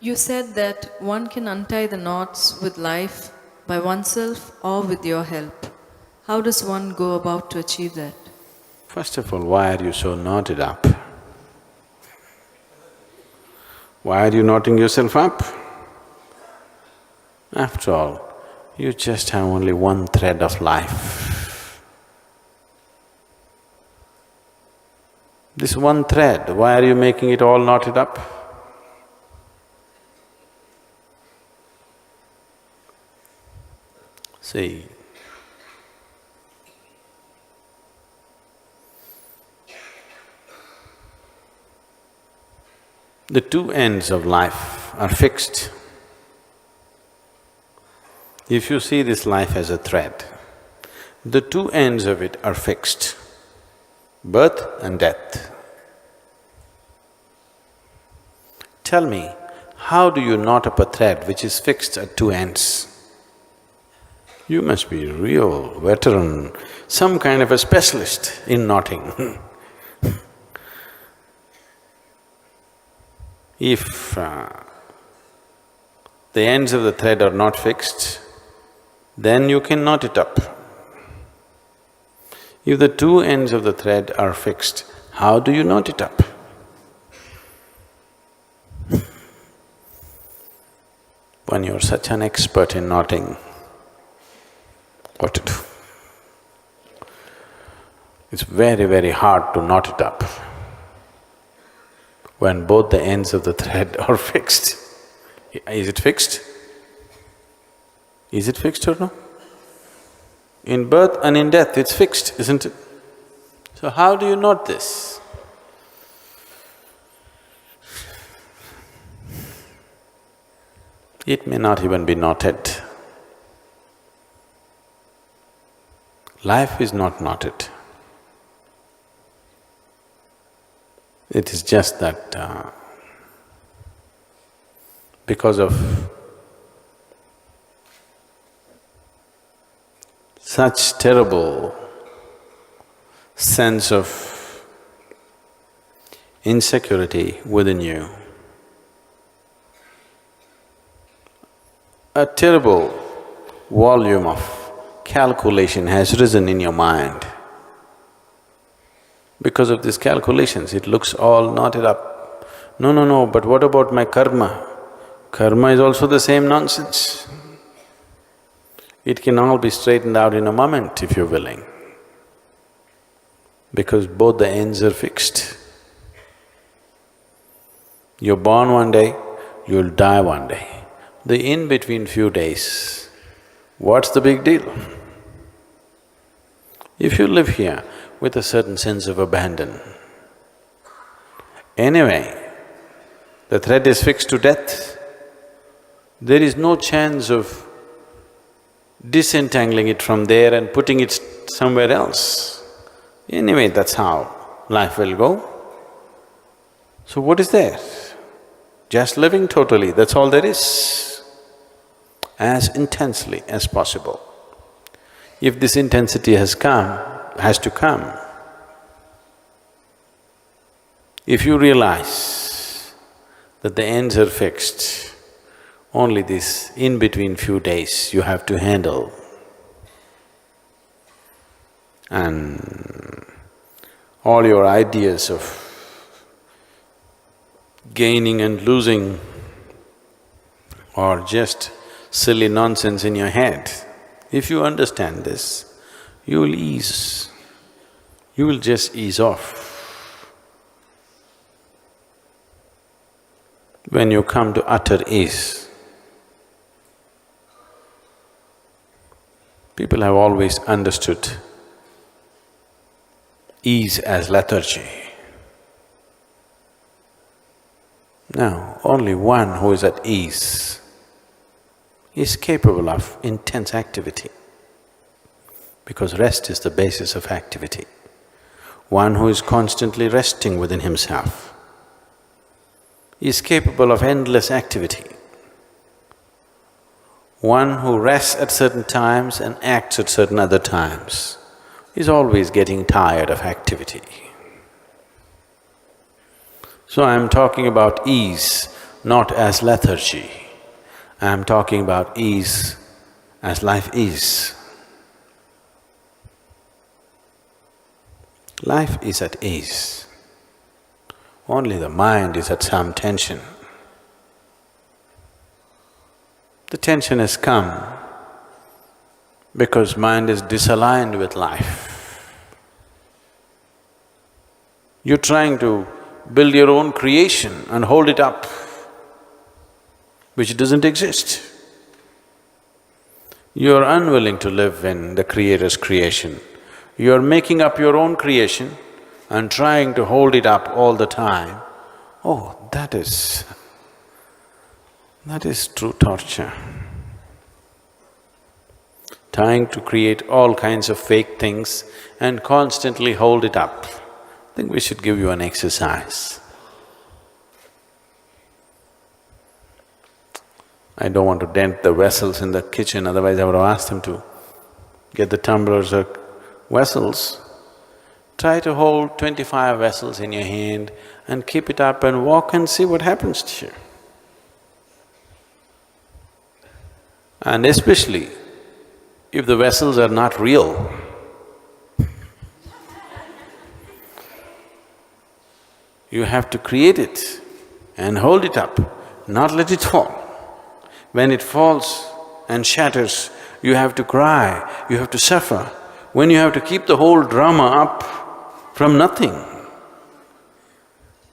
You said that one can untie the knots with life by oneself or with your help. How does one go about to achieve that? First of all, why are you so knotted up? Why are you knotting yourself up? After all, you just have only one thread of life. This one thread, why are you making it all knotted up? See, the two ends of life are fixed. If you see this life as a thread, the two ends of it are fixed, birth and death. Tell me, how do you knot up a thread which is fixed at two ends? You must be a real veteran, some kind of a specialist in knotting. If the ends of the thread are not fixed, then you can knot it up. If the two ends of the thread are fixed, how do you knot it up? When you're such an expert in knotting, what to do? It's very, very hard to knot it up when both the ends of the thread are fixed. Is it fixed? Is it fixed or no? In birth and in death, it's fixed, isn't it? So how do you knot this? It may not even be knotted. Life is not knotted. It is just that because of such terrible sense of insecurity within you, a terrible volume of calculation has risen in your mind. Because of these calculations, it looks all knotted up. No, but what about my karma? Karma is also the same nonsense. It can all be straightened out in a moment if you're willing, because both the ends are fixed. You're born one day, you'll die one day. The in-between few days, what's the big deal? If you live here with a certain sense of abandon, anyway, the thread is fixed to death, there is no chance of disentangling it from there and putting it somewhere else. Anyway, that's how life will go. So what is there? Just living totally, that's all there is, as intensely as possible. If this intensity has to come, if you realize that the ends are fixed, only this in-between few days you have to handle, and all your ideas of gaining and losing are just silly nonsense in your head. If you understand this, you will ease, you will just ease off. When you come to utter ease, people have always understood ease as lethargy. Now, only one who is at ease is capable of intense activity, because rest is the basis of activity. One who is constantly resting within himself is capable of endless activity. One who rests at certain times and acts at certain other times is always getting tired of activity. So I'm talking about ease, not as lethargy. I'm talking about ease as life is. Life is at ease. Only the mind is at some tension. The tension has come because mind is disaligned with life. You're trying to build your own creation and hold it up, which doesn't exist. You're unwilling to live in the Creator's creation. You're making up your own creation and trying to hold it up all the time. Oh, that is true torture. Trying to create all kinds of fake things and constantly hold it up. I think we should give you an exercise. I don't want to dent the vessels in the kitchen, otherwise I would have asked them to get the tumblers or vessels. Try to hold 25 vessels in your hand and keep it up and walk and see what happens to you. And especially if the vessels are not real, you have to create it and hold it up, not let it fall. When it falls and shatters, you have to cry, you have to suffer. When you have to keep the whole drama up from nothing,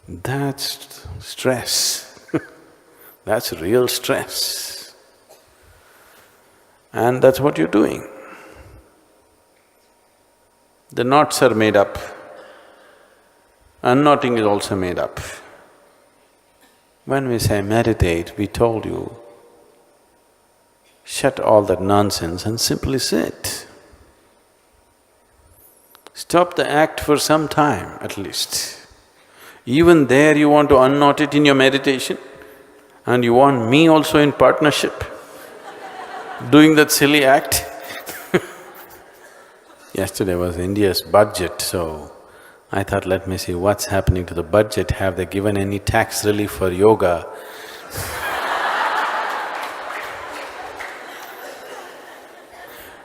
that's stress. That's real stress. And that's what you're doing. The knots are made up, unknotting is also made up. When we say meditate, we told you, shut all that nonsense and simply sit. Stop the act for some time at least. Even there you want to unknot it in your meditation and you want me also in partnership doing that silly act. Yesterday was India's budget, so I thought, let me see what's happening to the budget. Have they given any tax relief for yoga?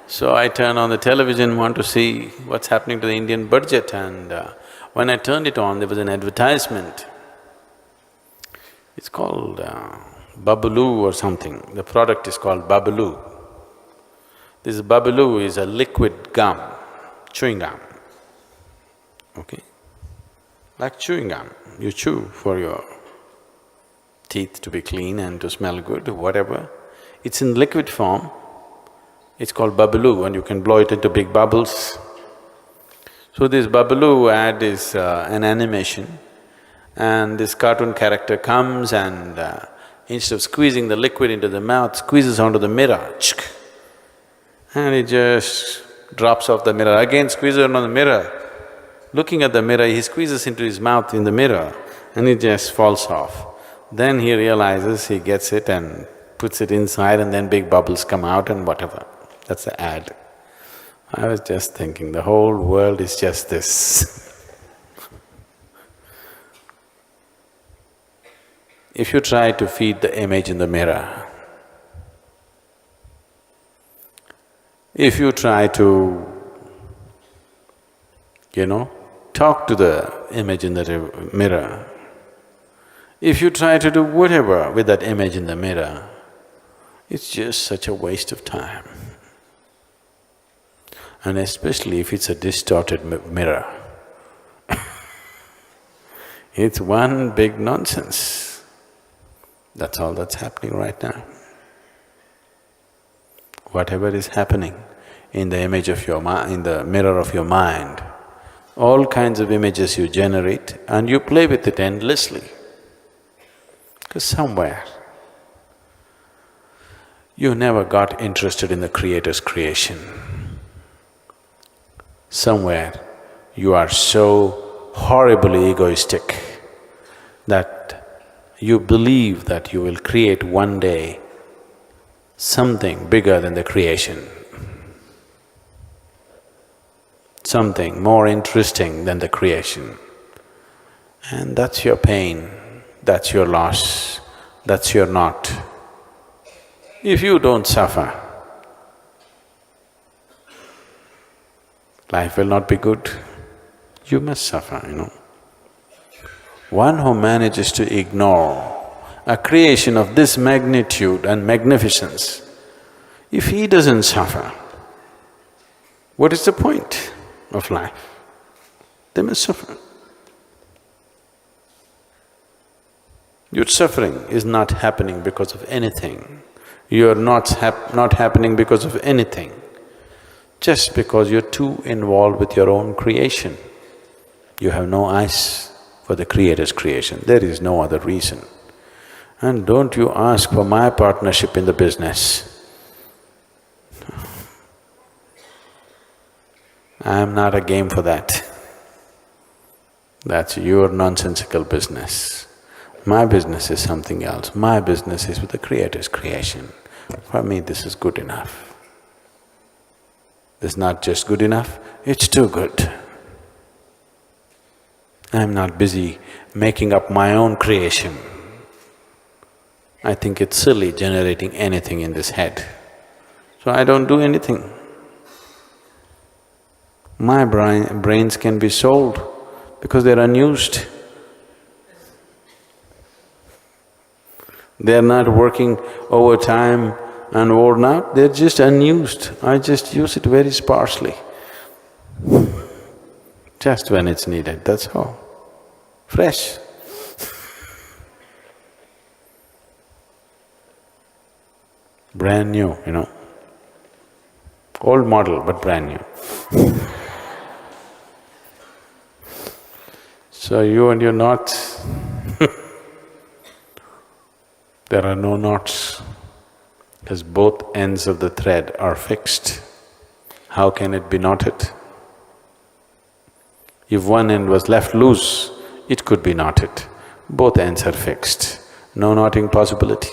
So I turn on the television, want to see what's happening to the Indian budget, and when I turned it on, there was an advertisement. It's called Babaloo or something. The product is called Babaloo. This Babaloo is a liquid gum, chewing gum, okay? Like chewing gum, you chew for your teeth to be clean and to smell good, whatever. It's in liquid form. It's called Babaloo and you can blow it into big bubbles. So this Babaloo ad is an animation and this cartoon character comes and instead of squeezing the liquid into the mouth, squeezes onto the mirror, and it just drops off the mirror, again squeezes on the mirror. Looking at the mirror, he squeezes into his mouth in the mirror and it just falls off. Then he realizes, he gets it and puts it inside and then big bubbles come out and whatever. That's the ad. I was just thinking, the whole world is just this. If you try to feed the image in the mirror, if you try to, talk to the image in the mirror, if you try to do whatever with that image in the mirror, it's just such a waste of time. And especially if it's a distorted mirror. It's one big nonsense. That's all that's happening right now. Whatever is happening in the image of your in the mirror of your mind, all kinds of images you generate and you play with it endlessly. Because somewhere you never got interested in the Creator's creation. Somewhere you are so horribly egoistic that you believe that you will create one day something bigger than the creation, something more interesting than the creation. And that's your pain, that's your loss, That's your knot. If you don't suffer, life will not be good. You must suffer. One who manages to ignore a creation of this magnitude and magnificence, if he doesn't suffer, what is the point of life? They must suffer. Your suffering is not happening because of anything. You're not happening because of anything, just because you're too involved with your own creation. You have no eyes for the Creator's creation, there is no other reason. And don't you ask for my partnership in the business. I'm not a game for that. That's your nonsensical business. My business is something else. My business is with the Creator's creation. For me, this is good enough. This is not just good enough, it's too good. I'm not busy making up my own creation. I think it's silly generating anything in this head, so I don't do anything. My brains can be sold because they're unused. They're not working overtime and worn out, they're just unused. I just use it very sparsely, just when it's needed, that's all. Fresh. Brand new. Old model but brand new. So you and your knots, there are no knots, because both ends of the thread are fixed. How can it be knotted? If one end was left loose, it could be knotted. Both ends are fixed, no knotting possibility.